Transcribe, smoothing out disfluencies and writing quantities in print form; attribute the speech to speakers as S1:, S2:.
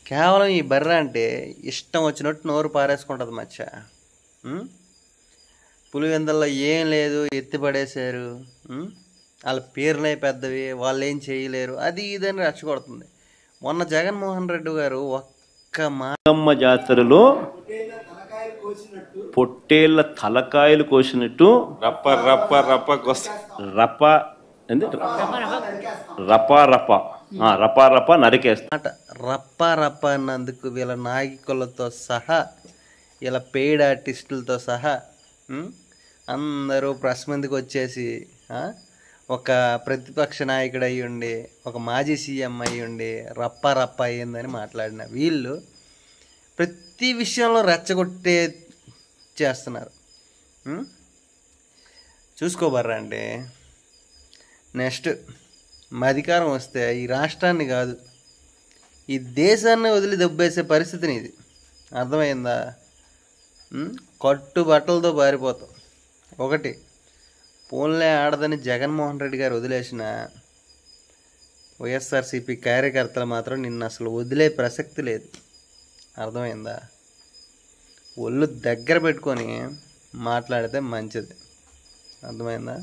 S1: కేవలం ఈ బర్రె అంటే ఇష్టం వచ్చినట్టు నోరు పారేసుకుంటుంది మచ్చ. పులివెందల్లో ఏం లేదు, ఎత్తి పడేశారు, వాళ్ళ పేర్లే పెద్దవి, వాళ్ళు ఏం చేయలేరు, అది ఇదని రెచ్చగొడుతుంది. మొన్న జగన్మోహన్ రెడ్డి గారు ఒక్క
S2: మాగమ్మ జాతరలో పొట్టేళ్ల తలకాయలు కోసినట్టు
S3: రప్ప రప్ప రప్ప
S2: రప్ప రప్ప రప్ప రప్ప రప్ప నరికేస్తా.
S1: రప్ప రప్ప అన్నందుకు వీళ్ళ నాయకులతో సహా, వీళ్ళ పెయిడ్ ఆర్టిస్టులతో సహా అందరూ ప్రెస్ ముందుకు వచ్చేసి ఒక ప్రతిపక్ష నాయకుడు అయ్యి ఉండి, ఒక మాజీ సీఎం అయ్యి ఉండి రప్ప రప్ప అయ్యిందని మాట్లాడిన వీళ్ళు ప్రతి విషయంలో రెచ్చగొట్టే చేస్తున్నారు. చూసుకోబర్రా అంటే నెక్స్ట్ మా అధికారం వస్తే ఈ రాష్ట్రాన్ని కాదు, ఈ దేశాన్ని వదిలి దెబ్బేసే పరిస్థితిని ఇది. అర్థమైందా? కట్టు బట్టలతో పారిపోతాం. ఒకటి, పోన్లే ఆడదని జగన్మోహన్ రెడ్డి గారు వదిలేసిన వైఎస్ఆర్సీపీ కార్యకర్తలు మాత్రం నిన్ను అసలు వదిలే ప్రసక్తి లేదు. అర్థమైందా? ఒళ్ళు దగ్గర పెట్టుకొని మాట్లాడితే మంచిది. అర్థమైందా?